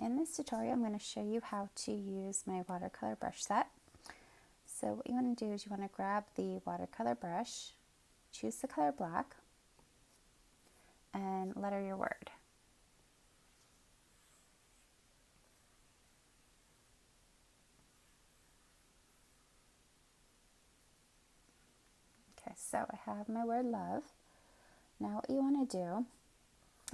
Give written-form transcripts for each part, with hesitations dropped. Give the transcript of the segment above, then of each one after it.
In this tutorial, I'm going to show you how to use my watercolor brush set. So what you want to do is you want to grab the watercolor brush, choose the color black, and letter your word. Okay, so I have my word love. Now what you want to do,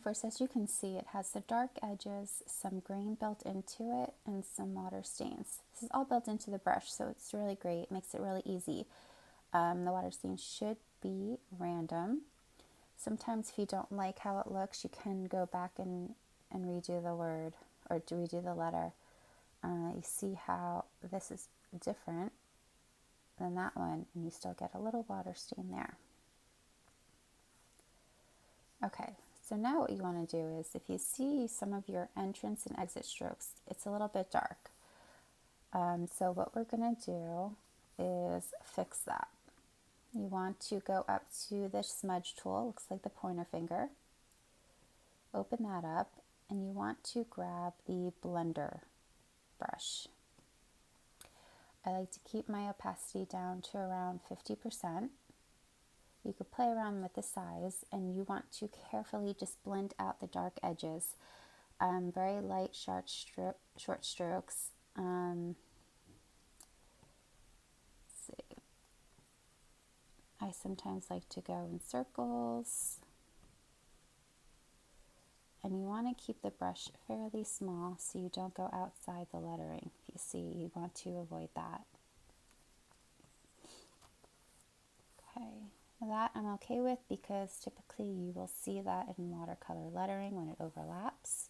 first, as you can see, it has the dark edges, some green built into it, and some water stains. This is all built into the brush, so it's really great. It makes it really easy. The water stains should be random. Sometimes if you don't like how it looks, you can go back and redo the word or to redo the letter. You see how this is different than that one, and you still get a little water stain there. Okay, so now what you want to do is, if you see some of your entrance and exit strokes, it's a little bit dark. So what we're going to do is fix that. You want to go up to the smudge tool, looks like the pointer finger. Open that up, and you want to grab the blender brush. I like to keep my opacity down to around 50%. You could play around with the size, and you want to carefully just blend out the dark edges. Very light, short strokes. Let's see. I sometimes like to go in circles. And you want to keep the brush fairly small so you don't go outside the lettering. If you see, you want to avoid that. Okay. That I'm okay with because typically you will see that in watercolor lettering when it overlaps.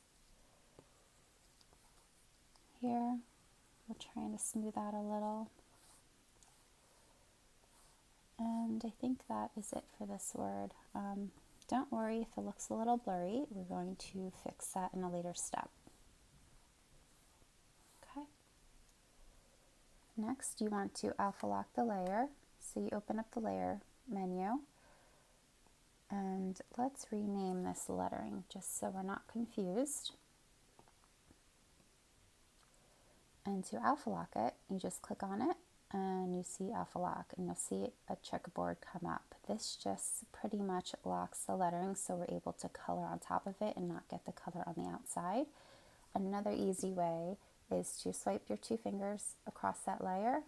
Here, we're trying to smooth out a little. And I think that is it for this word. Don't worry if it looks a little blurry. We're going to fix that in a later step. Okay. Next, you want to alpha lock the layer. So you open up the layer menu, and let's rename this lettering just so we're not confused. And to alpha lock it, you just click on it and you see alpha lock, and you'll see a checkerboard come up. This just pretty much locks the lettering so we're able to color on top of it and not get the color on the outside. Another easy way is to swipe your two fingers across that layer.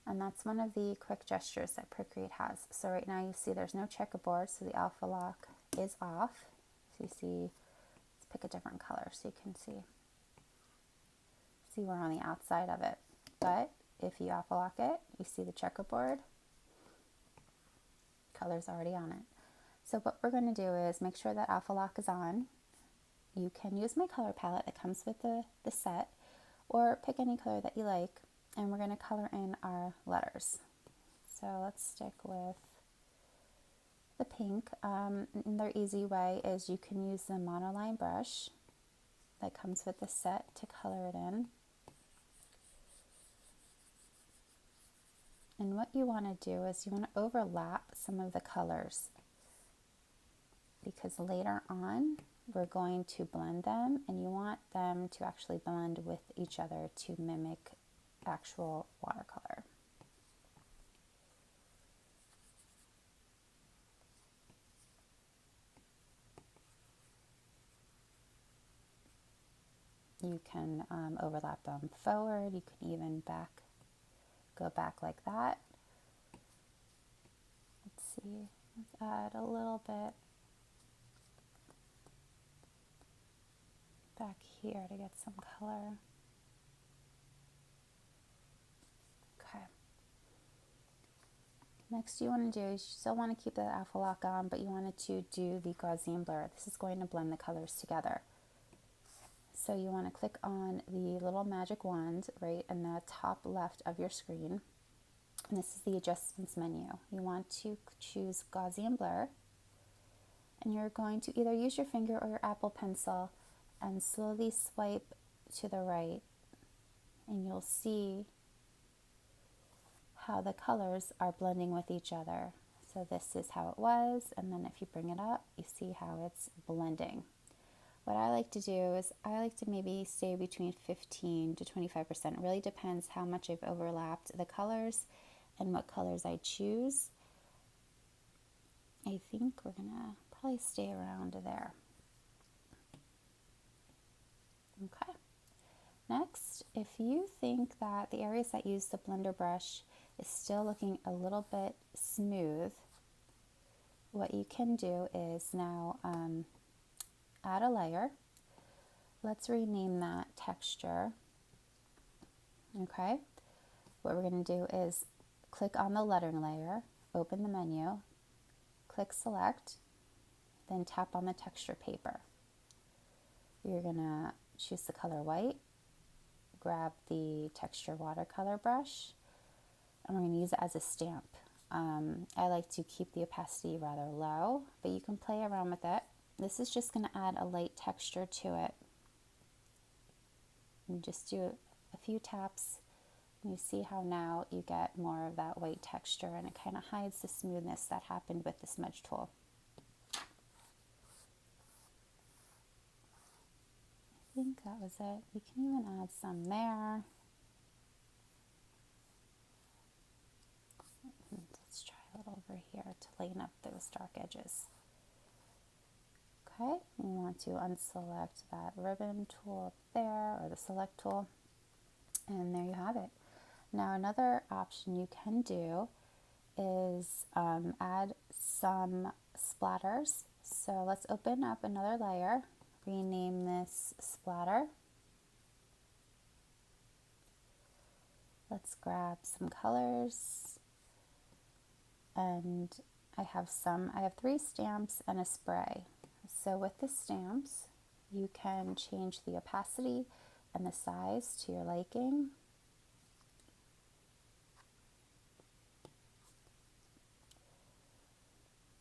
And that's one of the quick gestures that Procreate has. So right now you see there's no checkerboard, so the alpha lock is off. So you see, let's pick a different color so you can see we're on the outside of it. But if you alpha lock it, you see the checkerboard, color's already on it. So what we're going to do is make sure that alpha lock is on. You can use my color palette that comes with the set, or pick any color that you like. And we're going to color in our letters. So let's stick with the pink. Another easy way is you can use the monoline brush that comes with the set to color it in. And what you want to do is you want to overlap some of the colors, because later on we're going to blend them, and you want them to actually blend with each other to mimic actual watercolor. You can overlap them forward. You can even go back like that. Let's see, let's add a little bit back here to get some color. Okay. Next you want to do is you still want to keep the alpha lock on, but you wanted to do the Gaussian blur. This is going to blend the colors together. So you want to click on the little magic wand right in the top left of your screen. And this is the adjustments menu. You want to choose Gaussian blur. And you're going to either use your finger or your Apple Pencil and slowly swipe to the right. And you'll see how the colors are blending with each other. So this is how it was. And then if you bring it up, you see how it's blending. What I like to do is I like to maybe stay between 15 to 25%. It really depends how much I've overlapped the colors and what colors I choose. I think we're gonna probably stay around there. Okay. Next, if you think that the areas that use the blender brush is still looking a little bit smooth, what you can do is now add a layer. Let's rename that texture. Okay. What we're going to do is click on the lettering layer, open the menu, click select, then tap on the texture paper. You're going to choose the color white, grab the texture watercolor brush, and we're going to use it as a stamp. I like to keep the opacity rather low, but you can play around with it. This is just going to add a light texture to it. And just do a few taps. You see how now you get more of that white texture, and it kind of hides the smoothness that happened with the smudge tool. I think that was it. We can even add some there. Let's try a little over here to lighten up those dark edges. Okay, we want to unselect that ribbon tool up there, or the select tool, and there you have it. Now another option you can do is add some splatters. So let's open up another layer, rename this splatter. Let's grab some colors, and I have 3 stamps and a spray. So with the stamps, you can change the opacity and the size to your liking.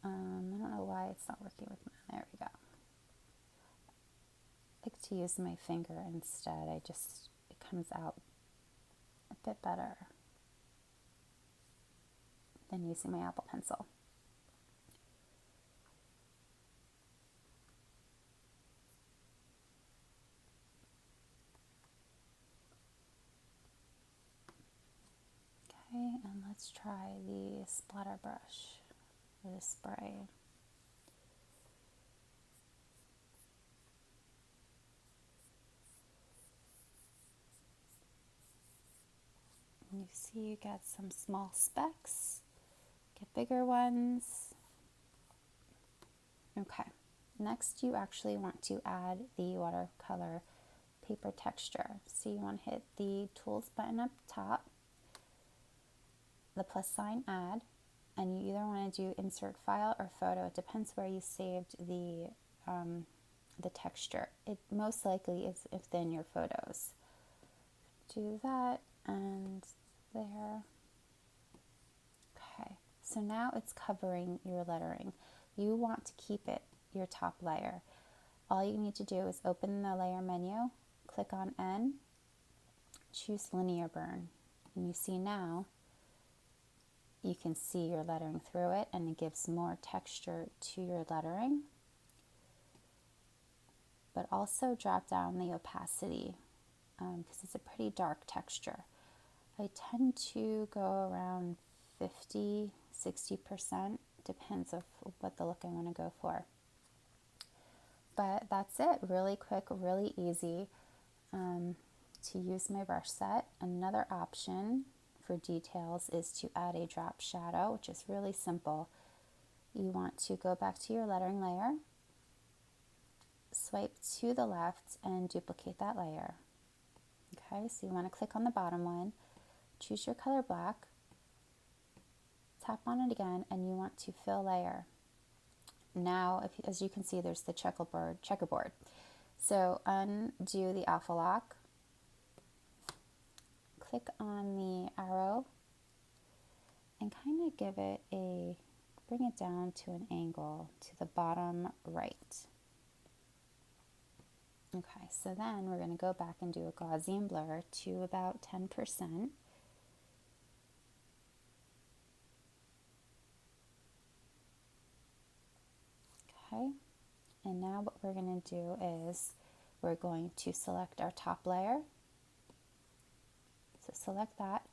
I don't know why it's not working with mine. There we go. I like to use my finger instead. It comes out a bit better than using my Apple Pencil. Okay, and let's try the splatter brush or the spray. You see you get some small specks, get bigger ones. Okay, next you actually want to add the watercolor paper texture. So you want to hit the tools button up top, the plus sign add, and you either want to do insert file or photo. It depends where you saved the texture. It most likely is within your photos. Do that and there. Okay, so now it's covering your lettering. You want to keep it your top layer. All you need to do is open the layer menu, click on N, choose linear burn, and you see now you can see your lettering through it, and it gives more texture to your lettering. But also drop down the opacity because it's a pretty dark texture. I tend to go around 50-60%, depends of what the look I want to go for. But that's it, really quick, really easy to use my brush set. Another option for details is to add a drop shadow, which is really simple. You want to go back to your lettering layer, swipe to the left and duplicate that layer. Okay, so you want to click on the bottom one, choose your color black, tap on it again, and you want to fill layer. Now, as you can see, there's the checkerboard. So undo the alpha lock, click on the arrow, and kind of bring it down to an angle to the bottom right. Okay, so then we're going to go back and do a Gaussian blur to about 10%. Okay, And now what we're going to do is we're going to select our top layer. So select that,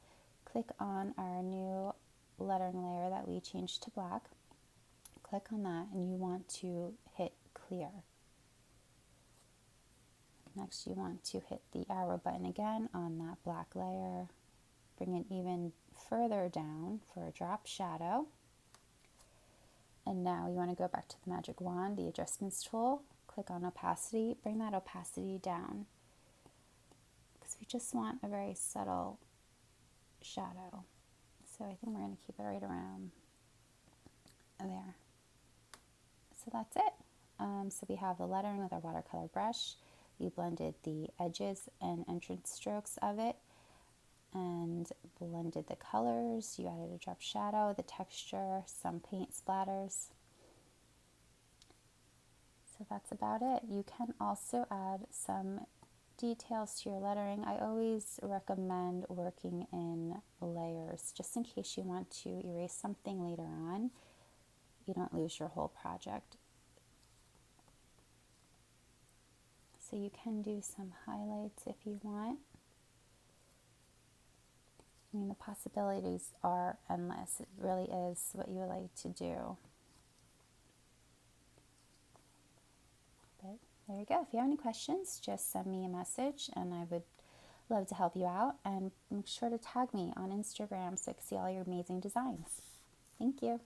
click on our new lettering layer that we changed to black. Click on that and you want to hit clear. Next you want to hit the arrow button again on that black layer. Bring it even further down for a drop shadow. And now you want to go back to the magic wand, the adjustments tool, click on opacity, bring that opacity down because we just want a very subtle shadow. So I think we're going to keep it right around there. So that's it. So we have the lettering with our watercolor brush. We blended the edges and entrance strokes of it and blended the colors. You added a drop shadow, the texture, some paint splatters. So that's about it. You can also add some details to your lettering. I always recommend working in layers just in case you want to erase something later on. You don't lose your whole project. So you can do some highlights if you want. I mean, the possibilities are endless. It really is what you like to do. But there you go. If you have any questions, just send me a message and I would love to help you out. And make sure to tag me on Instagram so I can see all your amazing designs. Thank you.